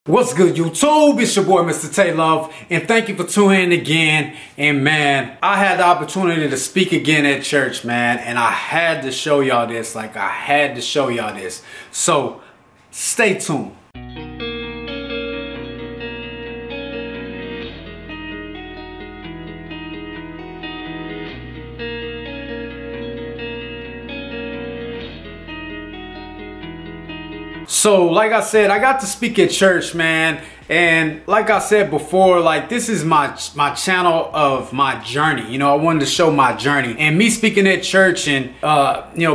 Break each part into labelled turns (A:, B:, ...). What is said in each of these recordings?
A: What's good, YouTube? It's your boy, MRTAELOVE, and thank you for tuning in again. And man, I had the opportunity to speak again at church, man, and I had to show y'all this. I had to show y'all this. So, stay tuned. So, like I said, I got to speak at church, man. And like I said before, this is my channel of my journey. I wanted to show my journey. And me speaking at church and,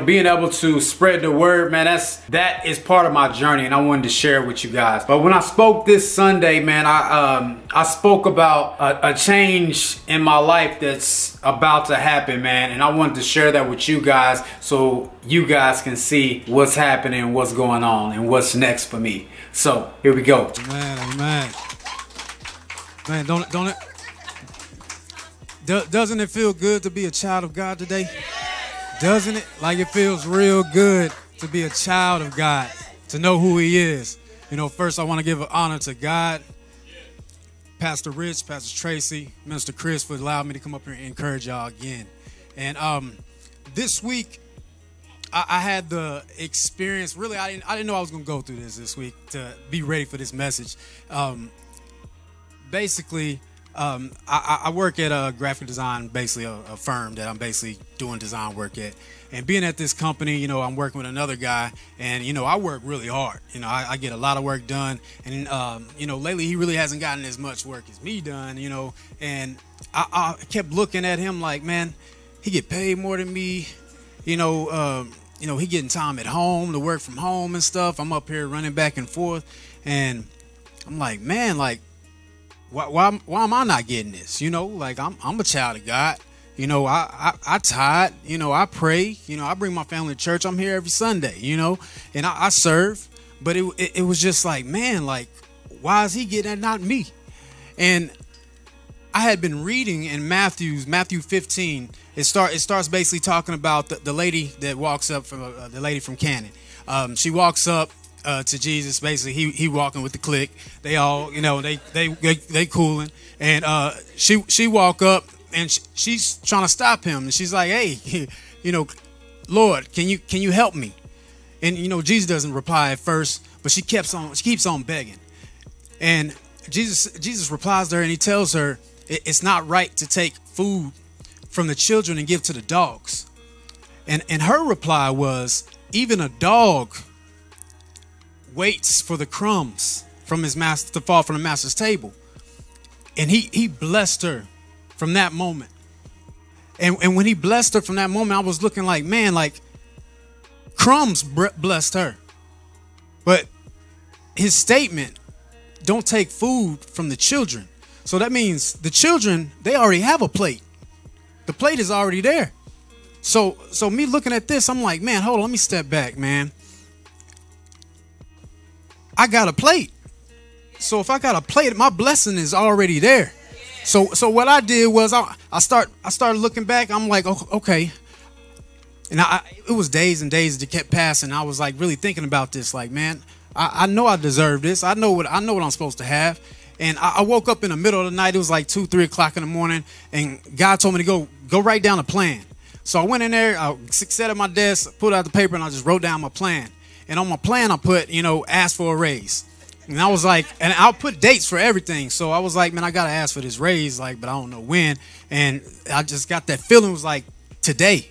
A: being able to spread the word, man, that is part of my journey. And I wanted to share it with you guys. But when I spoke this Sunday, man, I spoke about a change in my life that's about to happen, man. And I wanted to share that with you guys so you guys can see what's happening, what's going on, and what's next for me. So here we go.
B: Man, doesn't it feel good to be a child of God today? Doesn't it? It feels real good to be a child of God, to know who He is. First I want to give an honor to God, Pastor Rich, Pastor Tracy, Minister Chris for allowing me to come up here and encourage y'all again. And this week, I had the experience. Really, I didn't know I was going to go through this week to be ready for this message. Basically, I work at a graphic design, basically a firm that I'm basically doing design work at. And being at this company, I'm working with another guy, and I work really hard. I get a lot of work done, and lately he really hasn't gotten as much work as me done. And I kept looking at him like, man, he get paid more than me. He getting time at home to work from home and stuff. I'm up here running back and forth, and I'm like, man, why am I not getting this? I'm a child of God. I tithe. I pray. I bring my family to church. I'm here every Sunday. And I serve. But it was just like, man, why is he getting it, not me? And I had been reading in Matthew 15. It starts basically talking about the lady that walks up from the lady from Canaan. She walks up to Jesus. Basically, he walking with the clique. They all, they cooling, and she walk up and she's trying to stop him, and she's like, hey, Lord, can you help me? And Jesus doesn't reply at first, but she keeps on begging, and Jesus replies to her, and he tells her it's not right to take food from the children and give to the dogs. And her reply was, even a dog waits for the crumbs from his master to fall from the master's table. And he blessed her from that moment. And when he blessed her from that moment, I was looking like, man, crumbs blessed her. But his statement, don't take food from the children. So that means the children, they already have a plate. The plate is already there. So me looking at this, I'm like, man, hold on, let me step back, man. I got a plate. So if I got a plate, my blessing is already there. So what I did was I started looking back. I'm like, oh, okay. And it was days and days that kept passing. I was really thinking about this. Man, I know I deserve this. I know what I'm supposed to have. And I woke up in the middle of the night. It was 2, 3 o'clock in the morning, and God told me to go write down a plan. So I went in there, I sat at my desk, pulled out the paper, and I just wrote down my plan. And on my plan, I put, ask for a raise. And I was like, and I'll put dates for everything. So I was like, man, I got to ask for this raise, but I don't know when. And I just got that feeling, it was today.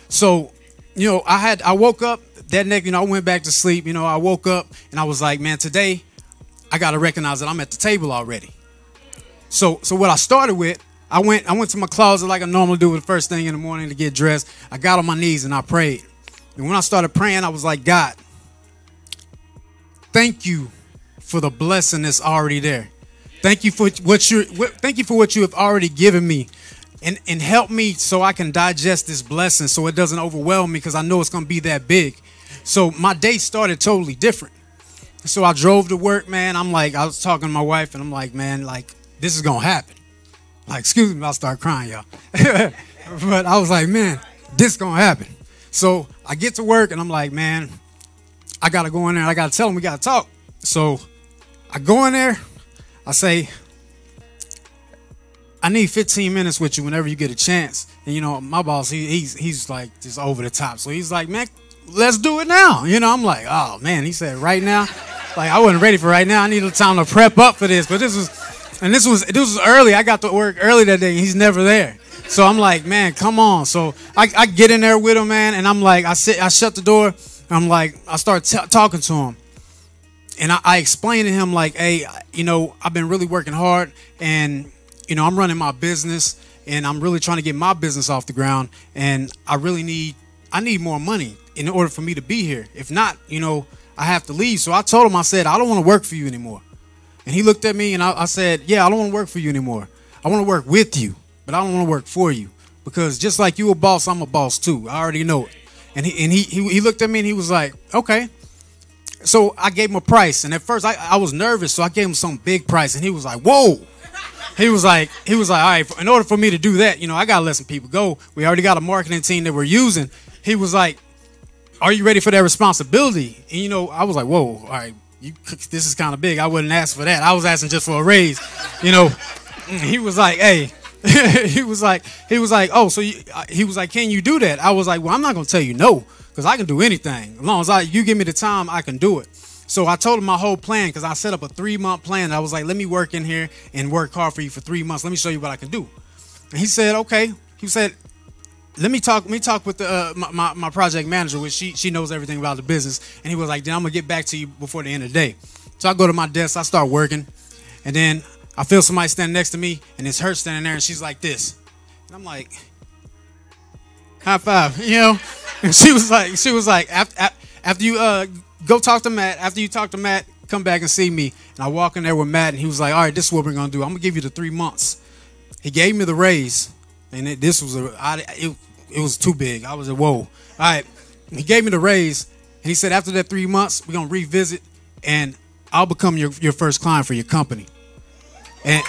B: So, I woke up that night, I went back to sleep. I woke up and I was like, man, today I got to recognize that I'm at the table already. So what I started with, I went to my closet like I normally do the first thing in the morning to get dressed. I got on my knees and I prayed. And when I started praying, I was like, God, thank you for the blessing that's already there. Thank you for what you have already given me. And help me so I can digest this blessing so it doesn't overwhelm me, because I know it's going to be that big. So my day started totally different. So I drove to work, man. I was talking to my wife, and I'm like, man, this is going to happen. Excuse me if I start crying, y'all. But I was like, man, this is going to happen. So I get to work, and I'm like, man, I got to go in there. I got to tell them we got to talk. So I go in there, I say, I need 15 minutes with you whenever you get a chance. And you know, my boss, he's like just over the top. So he's like, man, let's do it now. You know, I'm like, oh man, he said right now. Like I wasn't ready for right now. I needed time to prep up for this. But this was early. I got to work early that day. And he's never there. So I'm like, man, come on. So I get in there with him, man, and I'm like, I shut the door. I'm like, I start talking to him. And I explained to him like, hey, you know, I've been really working hard, and you know, I'm running my business, and I'm really trying to get my business off the ground, and I need more money in order for me to be here. If not, you know, I have to leave. So I told him, I said, I don't want to work for you anymore. And he looked at me, and I said, yeah, I don't want to work for you anymore. I want to work with you, but I don't want to work for you, because just like you a boss, I'm a boss too. I already know it. And he looked at me, and he was like, okay. So I gave him a price, and at first I was nervous, so I gave him some big price, and he was like, whoa. He was like, all right, in order for me to do that, you know, I got to let some people go. We already got a marketing team that we're using. He was like, are you ready for that responsibility? And, you know, I was like, whoa, all right, this is kind of big. I wouldn't ask for that. I was asking just for a raise, you know. He was like, hey, he was like, oh, so he was like, can you do that? I was like, well, I'm not going to tell you no, because I can do anything. As long as you give me the time, I can do it. So I told him my whole plan, because I set up a 3-month plan. I was like, let me work in here and work hard for you for 3 months. Let me show you what I can do. And he said, okay. He said, let me talk with the, my project manager, which she knows everything about the business. And he was like, then I'm going to get back to you before the end of the day. So I go to my desk, I start working. And then I feel somebody standing next to me, and it's her standing there, and she's like this. And I'm like, high five, you know? And she was like, after you go talk to Matt. After you talk to Matt, come back and see me. And I walk in there with Matt, and he was like, all right, this is what we're going to do. I'm going to give you the 3 months. He gave me the raise, and it was too big. I was like, whoa. All right. He gave me the raise, and he said, after that 3 months, we're going to revisit, and I'll become your first client for your company. And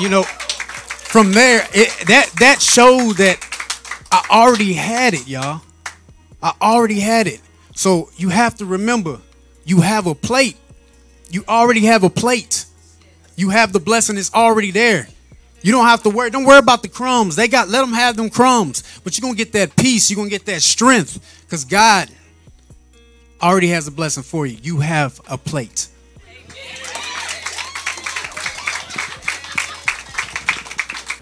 B: you know, from there, that showed that I already had it, y'all. I already had it. So you have to remember, you have a plate. You already have a plate. You have the blessing. It's already there. You don't have to worry. Don't worry about the crumbs. Let them have them crumbs. But you're going to get that peace. You're going to get that strength, because God already has a blessing for you. You have a plate.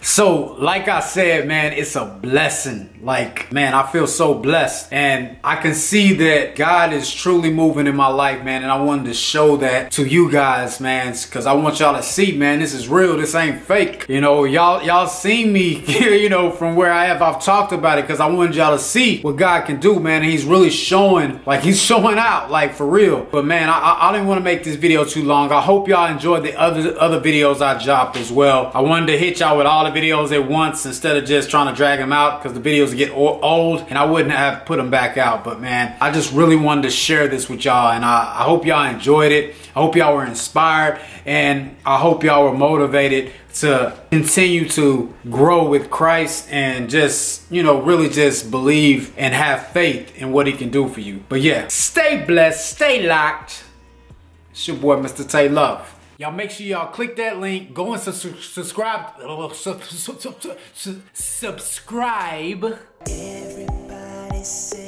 A: So, like I said, man, it's a blessing. Like, man, I feel so blessed. And I can see that God is truly moving in my life, man. And I wanted to show that to you guys, man, because I want y'all to see, man, this is real. This ain't fake. You know, y'all seen me, you know, from where I've talked about it, because I wanted y'all to see what God can do, man. And he's really showing, like, he's showing out, like, for real. But, man, I didn't want to make this video too long. I hope y'all enjoyed the other videos I dropped as well. I wanted to hit y'all with all the videos at once instead of just trying to drag them out, because the videos get old and I wouldn't have put them back out. But man, I just really wanted to share this with y'all, and I hope y'all enjoyed it. I hope y'all were inspired, and I hope y'all were motivated to continue to grow with Christ and just, you know, really just believe and have faith in what he can do for you. But yeah, stay blessed, stay locked. It's your boy, Mr. MRTAELOVE. Y'all make sure y'all click that link, go and subscribe. Subscribe. Everybody say